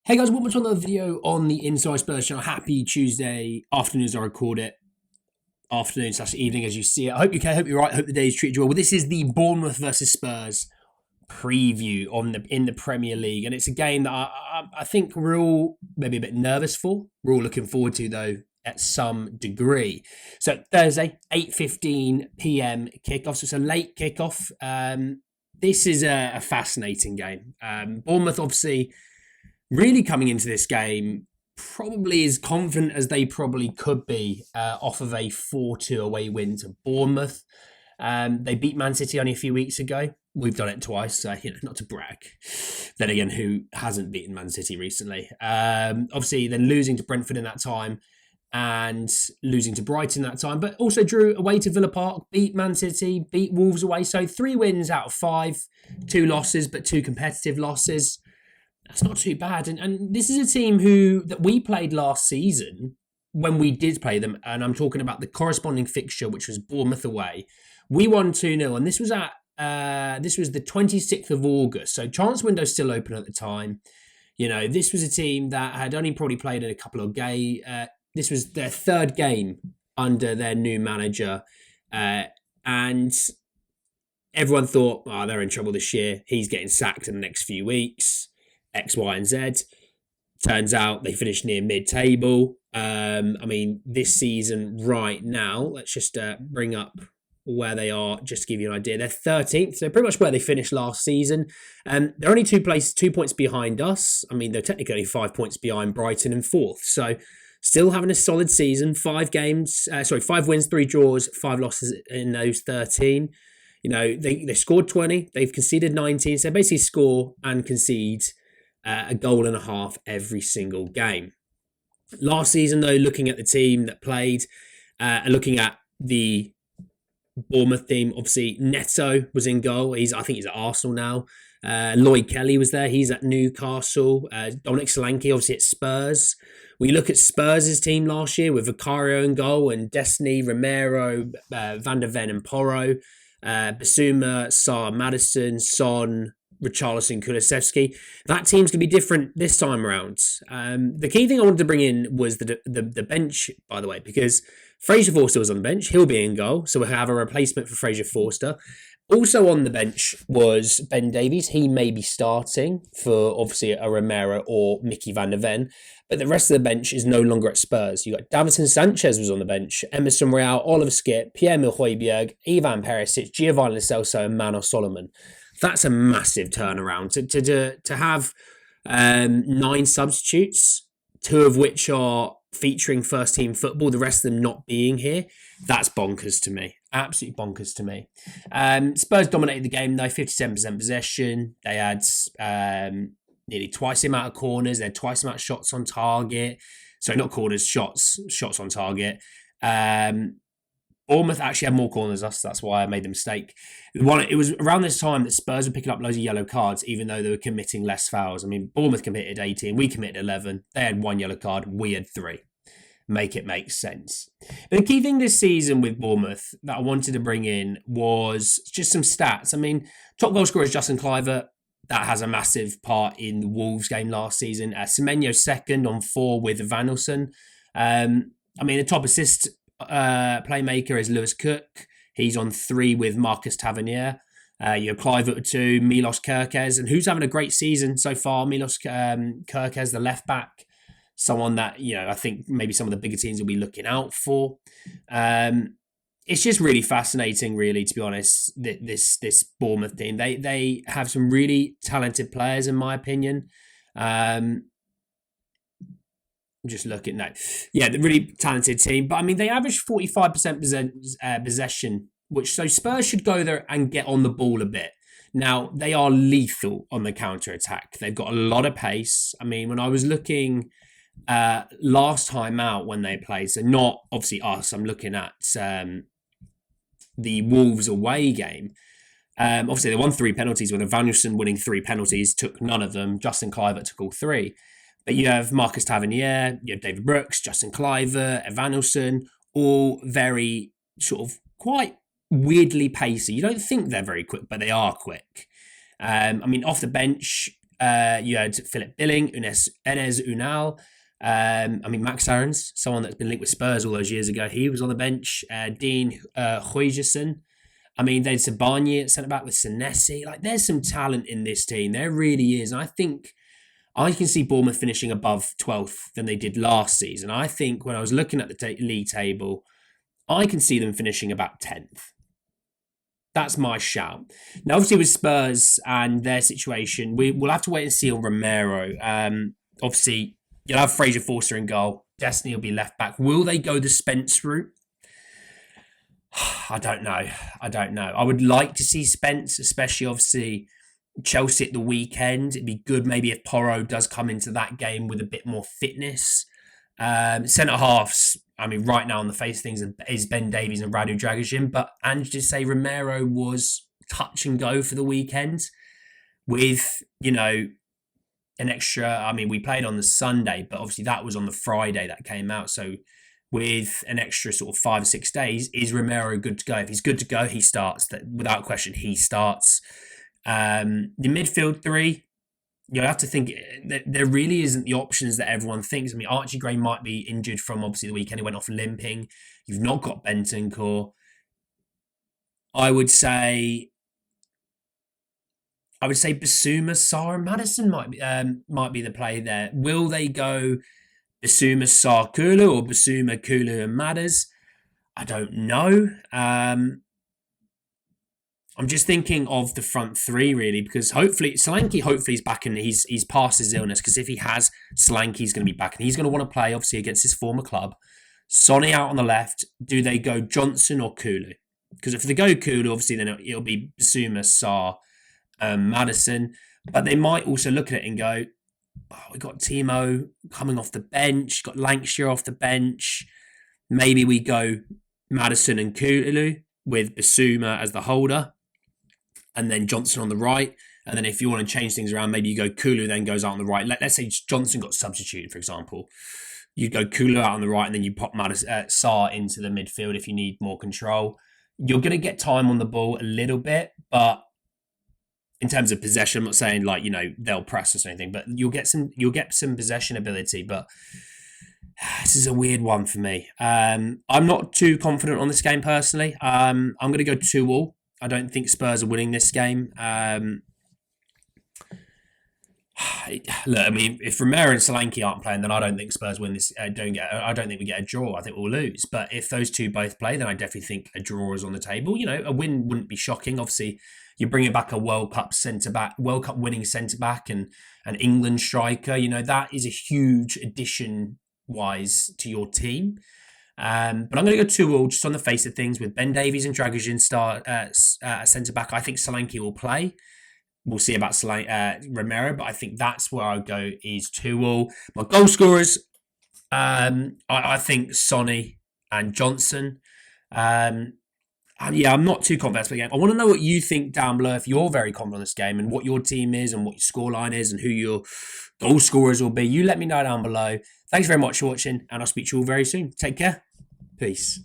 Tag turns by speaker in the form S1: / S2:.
S1: Hey guys, welcome to another video on the Inside Spurs channel. Happy Tuesday afternoon as I record it. Afternoon/evening as you see it. I hope you're okay, hope you're right, hope the day's treated you well. Well, this is the Bournemouth versus Spurs preview in the Premier League. And it's a game that I think we're all maybe a bit nervous for. We're all looking forward to, though, at some degree. So Thursday, 8:15 p.m. kickoff. So it's a late kickoff. This is a fascinating game. Bournemouth, obviously, really coming into this game probably as confident as they probably could be off of a 4-2 away win to Bournemouth. They beat Man City only a few weeks ago. We've done it twice, so not to brag. Then again, who hasn't beaten Man City recently? Obviously, then losing to Brentford in that time and losing to Brighton that time, but also drew away to Villa Park, beat Man City, beat Wolves away. So 3 wins out of 5, 2 losses, but 2 competitive losses. That's not too bad. And this is a team that we played last season when we did play them. And I'm talking about the corresponding fixture, which was Bournemouth away. We won 2-0. And this was the 26th of August. So chance window still open at the time. This was a team that had only probably played in a couple of games. This was their 3rd game under their new manager. And everyone thought, they're in trouble this year. He's getting sacked in the next few weeks. X, Y, and Z. Turns out they finished near mid-table. This season right now, let's just bring up where they are, just to give you an idea. They're 13th, so pretty much where they finished last season. They're only 2 points behind us. They're technically 5 points behind Brighton in 4th. So still having a solid season. 5 wins, 3 draws, 5 losses in those 13. They scored 20. They've conceded 19. So they basically score and concede a goal and a half every single game. Last season, though, looking at the team that played, looking at the Bournemouth team, obviously Neto was in goal. I think he's at Arsenal now. Lloyd Kelly was there. He's at Newcastle. Dominic Solanke, obviously at Spurs. We look at Spurs' team last year with Vicario in goal and Destiny, Romero, Van der Ven and Porro, Basuma, Sarr, Maddison, Son, Richarlison, Kulusevski. That team's going to be different this time around. The key thing I wanted to bring in was the bench, by the way, because Fraser Forster was on the bench. He'll be in goal, so we'll have a replacement for Fraser Forster. Also on the bench was Ben Davies. He may be starting for, obviously, a Romero or Mickey van der Ven, but the rest of the bench is no longer at Spurs. You got Davinson Sanchez was on the bench, Emerson Royal, Oliver Skipp, Pierre-Emile Højbjerg, Ivan Perisic, Giovanni Lo Celso, and Manos Solomon. That's a massive turnaround. To have 9 substitutes, 2 of which are featuring first team football, the rest of them not being here, that's bonkers to me. Absolutely bonkers to me. Spurs dominated the game though, 57% possession. They had nearly twice the amount of corners. They had twice the amount of shots on target. Sorry, not corners, shots on target. Bournemouth actually had more corners than us. That's why I made the mistake. It was around this time that Spurs were picking up loads of yellow cards, even though they were committing less fouls. Bournemouth committed 18. We committed 11. They had 1 yellow card. We had 3. Make it make sense. But the key thing this season with Bournemouth that I wanted to bring in was just some stats. Top goal scorer is Justin Kluivert. That has a massive part in the Wolves game last season. Semenyo second on 4 with Vanilson. The top assist playmaker is Lewis Cook. He's on 3 with Marcus Tavernier. You have Kluivert at 2, Milos Kerkez, and who's having a great season so far? Milos Kerkez, the left back, someone that I think maybe some of the bigger teams will be looking out for. It's just really fascinating, really, to be honest. This Bournemouth team, they have some really talented players, in my opinion. Just looking now. Yeah, the really talented team. But they average 45% possession, so Spurs should go there and get on the ball a bit. Now, they are lethal on the counter-attack. They've got a lot of pace. When I was looking last time out when they played, so not obviously us, I'm looking at the Wolves away game. Obviously, they won 3 penalties with Vanilson winning 3 penalties, took none of them. Justin Kluivert took all 3. But you have Marcus Tavernier, you have David Brooks, Justin Kluivert, Evanilson, all very sort of quite weirdly pacey. You don't think they're very quick, but they are quick. Off the bench, You had Philip Billing, Enes Unal. Max Aarons, someone that's been linked with Spurs all those years ago, he was on the bench. Dean Huijsen. There's Sabanye at centre back with Senesi. Like, there's some talent in this team. There really is. And I think I can see Bournemouth finishing above 12th than they did last season. I think when I was looking at the league table, I can see them finishing about 10th. That's my shout. Now, obviously, with Spurs and their situation, we'll have to wait and see on Romero. Obviously, you'll have Fraser Forster in goal. Destiny will be left back. Will they go the Spence route? I don't know. I would like to see Spence, especially, obviously, Chelsea at the weekend. It'd be good maybe if Porro does come into that game with a bit more fitness. Centre halves, right now on the face of things is Ben Davies and Radu Dragusin, but Ange did say Romero was touch and go for the weekend with, an extra, we played on the Sunday, but obviously that was on the Friday that came out. So with an extra sort of 5 or 6 days, is Romero good to go? If he's good to go, he starts. Without question, he starts. The midfield three, you'll have to think that there really isn't the options that everyone thinks. Archie Gray might be injured from obviously the weekend. He went off limping. You've not got Bentancur. I would say Basuma, Sarr, and Maddison might be the play there. Will they go Basuma, Sarr, Kulu, or Basuma, Kulu, and Madders? I don't know. I'm just thinking of the front three, really, because Solanke is back and he's past his illness, because if he has, Solanke's going to be back and he's going to want to play, obviously, against his former club. Sonny out on the left. Do they go Johnson or Kulu? Because if they go Kulu, obviously, then it'll be Basuma, Sarr, Maddison. But they might also look at it and go, we got Timo coming off the bench, got Lancashire off the bench. Maybe we go Maddison and Kulu with Basuma as the holder, and then Johnson on the right. And then if you want to change things around, maybe you go Kulu, then goes out on the right. Let's say Johnson got substituted, for example. You go Kulu out on the right, and then you pop Sarr into the midfield if you need more control. You're going to get time on the ball a little bit, but in terms of possession, I'm not saying they'll press us or anything, but you'll get some possession ability. But this is a weird one for me. I'm not too confident on this game personally. I'm going to go 2-2. I don't think Spurs are winning this game. Look, if Romero and Solanke aren't playing, then I don't think Spurs win this. I don't think we get a draw. I think we'll lose. But if those two both play, then I definitely think a draw is on the table. A win wouldn't be shocking. Obviously, you're bringing back a World Cup winning centre back, and an England striker. That is a huge addition wise to your team. But I'm going to go 2-2 just on the face of things with Ben Davies and Dragusin start centre back. I think Solanke will play. We'll see about Romero, but I think that's where I'll go is 2-2. My goal scorers, I think Sonny and Johnson. I'm not too confident in the game. I want to know what you think down below, if you're very confident on this game and what your team is and what your scoreline is and who your goal scorers will be. You let me know down below. Thanks very much for watching, and I'll speak to you all very soon. Take care. Peace.